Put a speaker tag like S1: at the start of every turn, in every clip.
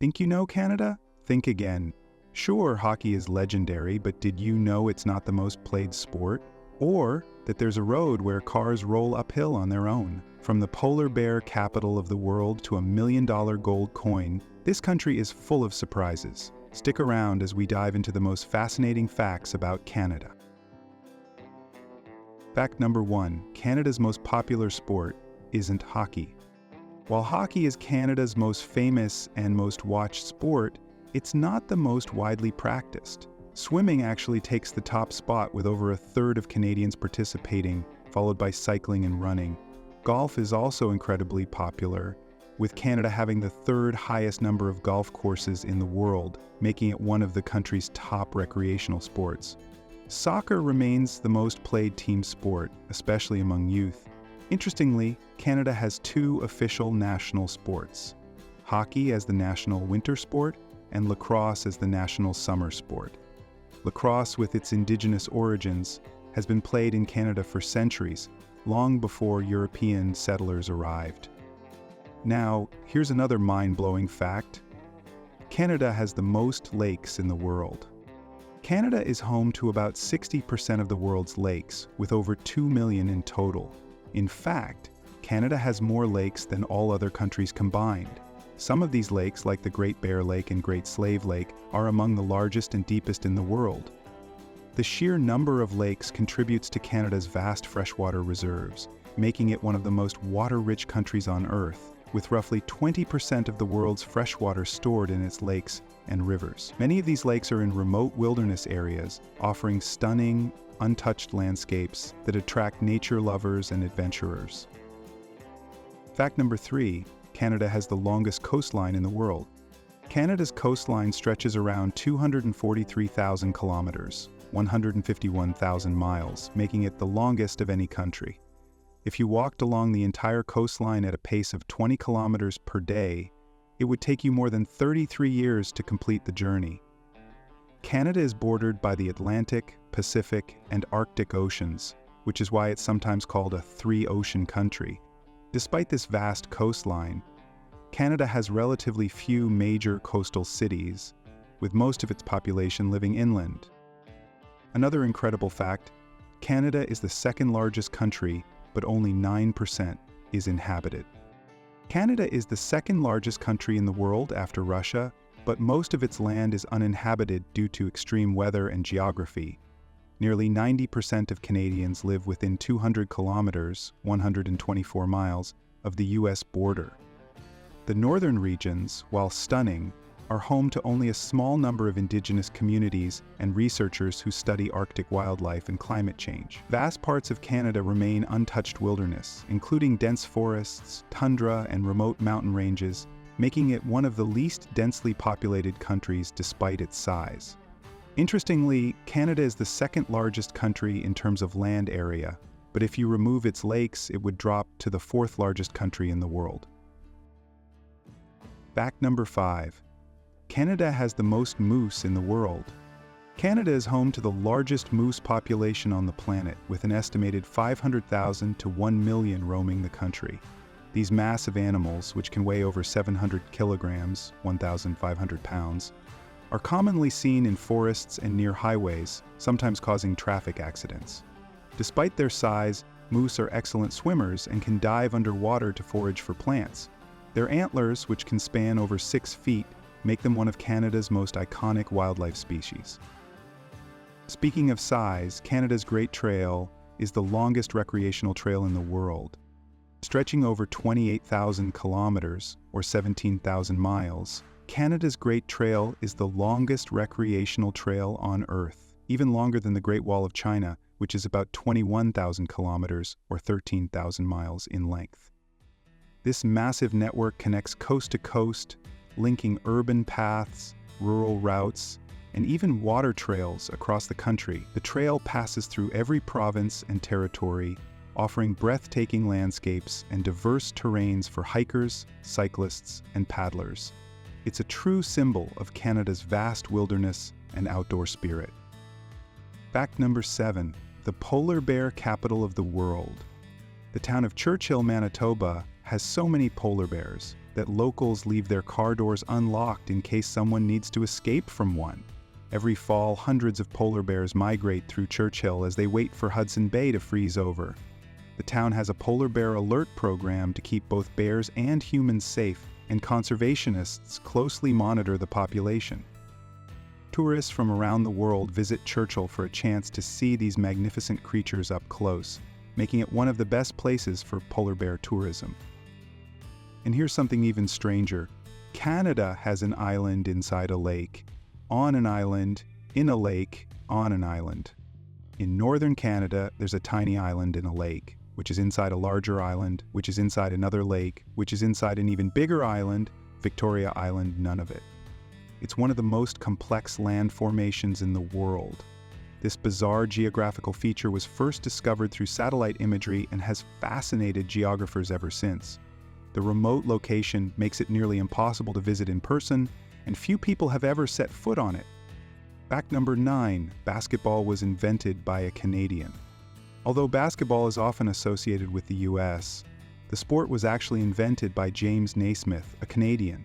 S1: Think you know Canada? Think again. Sure, hockey is legendary, but did you know it's not the most played sport? Or that there's a road where cars roll uphill on their own? From the polar bear capital of the world to $1 million gold coin, this country is full of surprises. Stick around as we dive into the most fascinating facts about Canada. Fact number 1, Canada's most popular sport isn't hockey. While hockey is Canada's most famous and most watched sport, it's not the most widely practiced. Swimming actually takes the top spot with over a third of Canadians participating, followed by cycling and running. Golf is also incredibly popular, with Canada having the third highest number of golf courses in the world, making it one of the country's top recreational sports. Soccer remains the most played team sport, especially among youth. Interestingly, Canada has two official national sports: hockey as the national winter sport and lacrosse as the national summer sport. Lacrosse, with its indigenous origins, has been played in Canada for centuries, long before European settlers arrived. Now, here's another mind-blowing fact. Canada has the most lakes in the world. Canada is home to about 60% of the world's lakes, with over 2 million in total. In fact, Canada has more lakes than all other countries combined. Some of these lakes, like the Great Bear Lake and Great Slave Lake, are among the largest and deepest in the world. The sheer number of lakes contributes to Canada's vast freshwater reserves, making it one of the most water-rich countries on Earth, with roughly 20% of the world's freshwater stored in its lakes and rivers. Many of these lakes are in remote wilderness areas, offering stunning, untouched landscapes that attract nature lovers and adventurers. Fact number 3, Canada has the longest coastline in the world. Canada's coastline stretches around 243,000 kilometers, 151,000 miles, making it the longest of any country. If you walked along the entire coastline at a pace of 20 kilometers per day, it would take you more than 33 years to complete the journey. Canada is bordered by the Atlantic, Pacific, and Arctic Oceans, which is why it's sometimes called a three-ocean country. Despite this vast coastline, Canada has relatively few major coastal cities, with most of its population living inland. Another incredible fact, Canada is the second largest country, but only 9% is inhabited. Canada is the second largest country in the world after Russia, but most of its land is uninhabited due to extreme weather and geography. Nearly 90% of Canadians live within 200 kilometers, 124 miles, of the US border. The northern regions, while stunning, are home to only a small number of indigenous communities and researchers who study Arctic wildlife and climate change. Vast parts of Canada remain untouched wilderness, including dense forests, tundra, and remote mountain ranges, making it one of the least densely populated countries despite its size. Interestingly, Canada is the second largest country in terms of land area, but if you remove its lakes, it would drop to the fourth largest country in the world. Fact number 5. Canada has the most moose in the world. Canada is home to the largest moose population on the planet, with an estimated 500,000 to 1 million roaming the country. These massive animals, which can weigh over 700 kilograms, 1,500 pounds, are commonly seen in forests and near highways, sometimes causing traffic accidents. Despite their size, moose are excellent swimmers and can dive underwater to forage for plants. Their antlers, which can span over 6 feet, make them one of Canada's most iconic wildlife species. Speaking of size, Canada's Great Trail is the longest recreational trail in the world. Stretching over 28,000 kilometers, or 17,000 miles, Canada's Great Trail is the longest recreational trail on Earth, even longer than the Great Wall of China, which is about 21,000 kilometers, or 13,000 miles in length. This massive network connects coast to coast, linking urban paths, rural routes, and even water trails across the country. The trail passes through every province and territory, offering breathtaking landscapes and diverse terrains for hikers, cyclists, and paddlers. It's a true symbol of Canada's vast wilderness and outdoor spirit. Fact number 7, the polar bear capital of the world. The town of Churchill, Manitoba, has so many polar bears that locals leave their car doors unlocked in case someone needs to escape from one. Every fall, hundreds of polar bears migrate through Churchill as they wait for Hudson Bay to freeze over. The town has a polar bear alert program to keep both bears and humans safe, and conservationists closely monitor the population. Tourists from around the world visit Churchill for a chance to see these magnificent creatures up close, making it one of the best places for polar bear tourism. And here's something even stranger. Canada has an island inside a lake, on an island, in a lake, on an island. In northern Canada, there's a tiny island in a lake, which is inside a larger island, which is inside another lake, which is inside an even bigger island, Victoria Island, none of it. It's one of the most complex land formations in the world. This bizarre geographical feature was first discovered through satellite imagery and has fascinated geographers ever since. The remote location makes it nearly impossible to visit in person, and few people have ever set foot on it. Fact number 9, basketball was invented by a Canadian. Although basketball is often associated with the US, the sport was actually invented by James Naismith, a Canadian.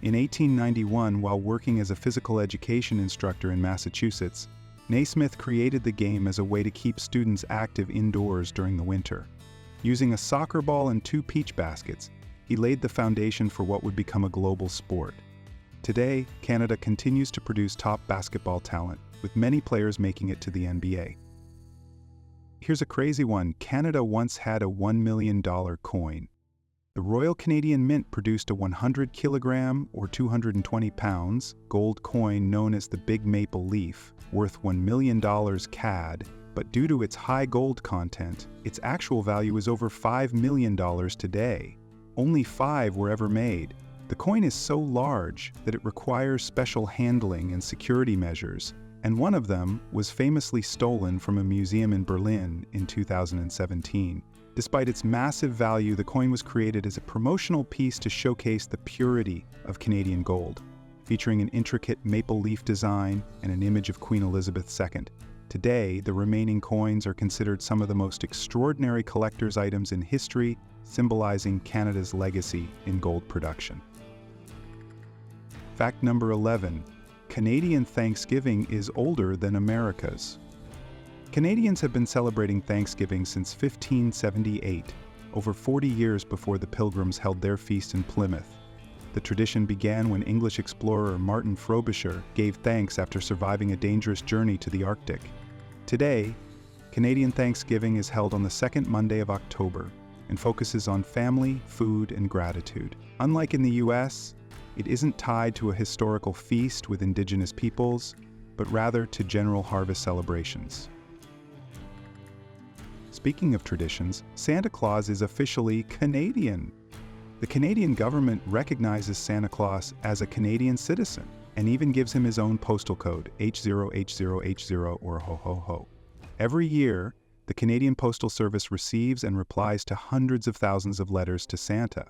S1: In 1891, while working as a physical education instructor in Massachusetts, Naismith created the game as a way to keep students active indoors during the winter. Using a soccer ball and 2 peach baskets, he laid the foundation for what would become a global sport. Today, Canada continues to produce top basketball talent, with many players making it to the NBA. Here's a crazy one. Canada once had a $1 million coin. The Royal Canadian Mint produced a 100 kilogram or 220 pounds gold coin known as the Big Maple Leaf, worth $1 million CAD, but due to its high gold content, its actual value is over $5 million today. Only 5 were ever made. The coin is so large that it requires special handling and security measures, and one of them was famously stolen from a museum in Berlin in 2017. Despite its massive value, the coin was created as a promotional piece to showcase the purity of Canadian gold, featuring an intricate maple leaf design and an image of Queen Elizabeth II. Today, the remaining coins are considered some of the most extraordinary collector's items in history, symbolizing Canada's legacy in gold production. Fact number 11. Canadian Thanksgiving is older than America's. Canadians have been celebrating Thanksgiving since 1578, over 40 years before the Pilgrims held their feast in Plymouth. The tradition began when English explorer Martin Frobisher gave thanks after surviving a dangerous journey to the Arctic. Today, Canadian Thanksgiving is held on the second Monday of October and focuses on family, food, and gratitude. Unlike in the US, it isn't tied to a historical feast with Indigenous peoples, but rather to general harvest celebrations. Speaking of traditions, Santa Claus is officially Canadian. The Canadian government recognizes Santa Claus as a Canadian citizen and even gives him his own postal code, H0H0H0 or ho ho ho. Every year, the Canadian Postal Service receives and replies to hundreds of thousands of letters to Santa.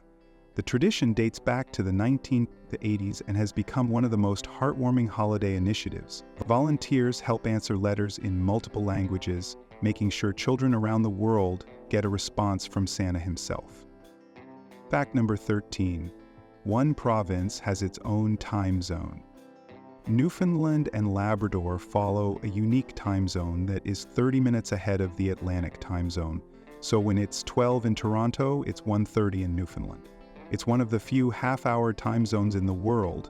S1: The tradition dates back to the 1980s and has become one of the most heartwarming holiday initiatives. Volunteers help answer letters in multiple languages, making sure children around the world get a response from Santa himself. Fact number 13. One province has its own time zone. Newfoundland and Labrador follow a unique time zone that is 30 minutes ahead of the Atlantic time zone. So when it's 12 in Toronto, it's 1:30 in Newfoundland. It's one of the few half-hour time zones in the world.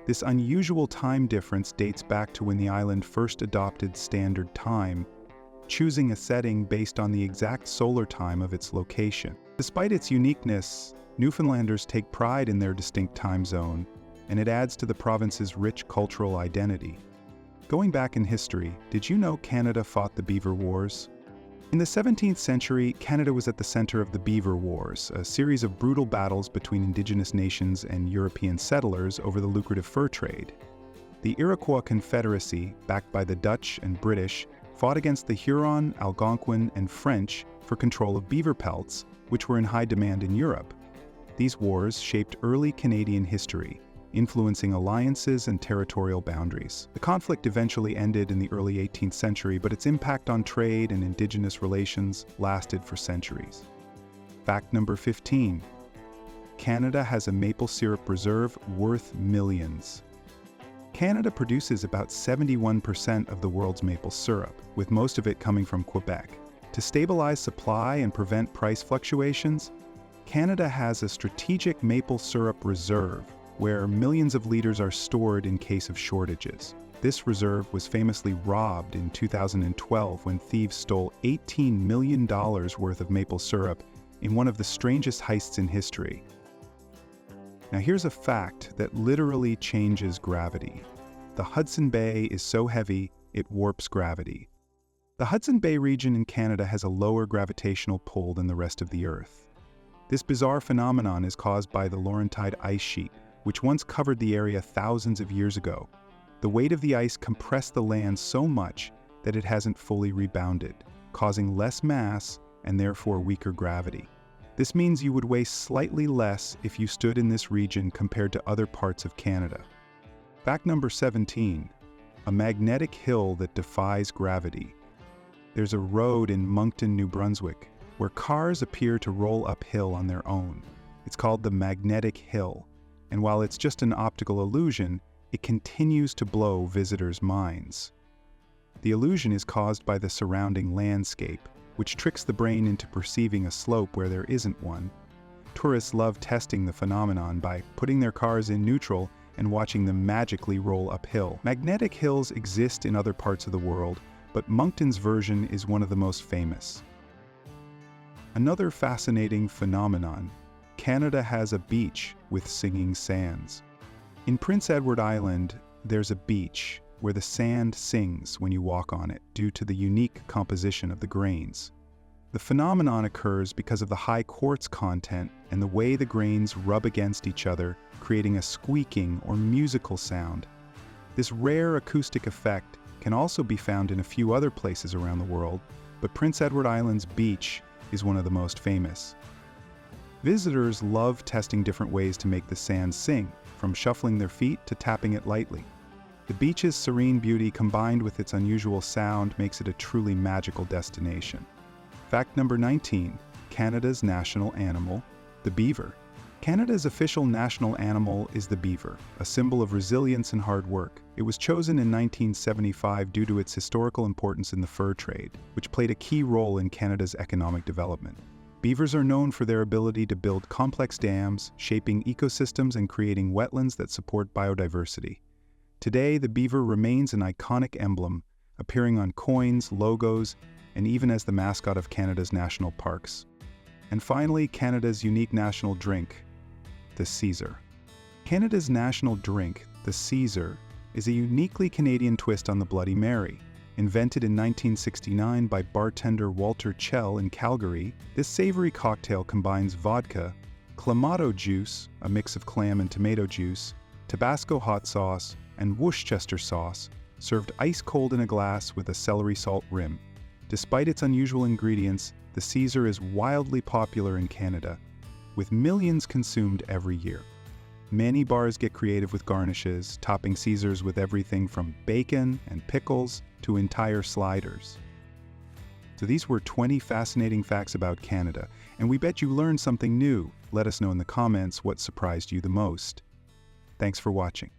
S1: This unusual time difference dates back to when the island first adopted Standard Time, choosing a setting based on the exact solar time of its location. Despite its uniqueness, Newfoundlanders take pride in their distinct time zone, and it adds to the province's rich cultural identity. Going back in history, did you know Canada fought the Beaver Wars? In the 17th century, Canada was at the center of the Beaver Wars, a series of brutal battles between Indigenous nations and European settlers over the lucrative fur trade. The Iroquois Confederacy, backed by the Dutch and British, fought against the Huron, Algonquin, and French for control of beaver pelts, which were in high demand in Europe. These wars shaped early Canadian history, influencing alliances and territorial boundaries. The conflict eventually ended in the early 18th century, but its impact on trade and Indigenous relations lasted for centuries. Fact number 15. Canada has a maple syrup reserve worth millions. Canada produces about 71% of the world's maple syrup, with most of it coming from Quebec. To stabilize supply and prevent price fluctuations, Canada has a strategic maple syrup reserve where millions of liters are stored in case of shortages. This reserve was famously robbed in 2012 when thieves stole $18 million worth of maple syrup in one of the strangest heists in history. Now here's a fact that literally changes gravity. The Hudson Bay is so heavy, it warps gravity. The Hudson Bay region in Canada has a lower gravitational pull than the rest of the Earth. This bizarre phenomenon is caused by the Laurentide ice sheet, which once covered the area thousands of years ago. The weight of the ice compressed the land so much that it hasn't fully rebounded, causing less mass and therefore weaker gravity. This means you would weigh slightly less if you stood in this region compared to other parts of Canada. Fact number 17, a magnetic hill that defies gravity. There's a road in Moncton, New Brunswick, where cars appear to roll uphill on their own. It's called the magnetic hill, and while it's just an optical illusion, it continues to blow visitors' minds. The illusion is caused by the surrounding landscape, which tricks the brain into perceiving a slope where there isn't one. Tourists love testing the phenomenon by putting their cars in neutral and watching them magically roll uphill. Magnetic hills exist in other parts of the world, but Moncton's version is one of the most famous. Another fascinating phenomenon: Canada has a beach with singing sands. In Prince Edward Island, there's a beach where the sand sings when you walk on it due to the unique composition of the grains. The phenomenon occurs because of the high quartz content and the way the grains rub against each other, creating a squeaking or musical sound. This rare acoustic effect can also be found in a few other places around the world, but Prince Edward Island's beach is one of the most famous. Visitors love testing different ways to make the sand sing, from shuffling their feet to tapping it lightly. The beach's serene beauty combined with its unusual sound makes it a truly magical destination. Fact number 19, Canada's national animal, the beaver. Canada's official national animal is the beaver, a symbol of resilience and hard work. It was chosen in 1975 due to its historical importance in the fur trade, which played a key role in Canada's economic development. Beavers are known for their ability to build complex dams, shaping ecosystems and creating wetlands that support biodiversity. Today, the beaver remains an iconic emblem, appearing on coins, logos, and even as the mascot of Canada's national parks. And finally, Canada's unique national drink, the Caesar. Canada's national drink, the Caesar, is a uniquely Canadian twist on the Bloody Mary. Invented in 1969 by bartender Walter Chell in Calgary, this savory cocktail combines vodka, clamato juice, a mix of clam and tomato juice, Tabasco hot sauce, and Worcestershire sauce, served ice cold in a glass with a celery salt rim. Despite its unusual ingredients, the Caesar is wildly popular in Canada, with millions consumed every year. Many bars get creative with garnishes, topping Caesars with everything from bacon and pickles to entire sliders. So these were 20 fascinating facts about Canada, and we bet you learned something new. Let us know in the comments what surprised you the most. Thanks for watching.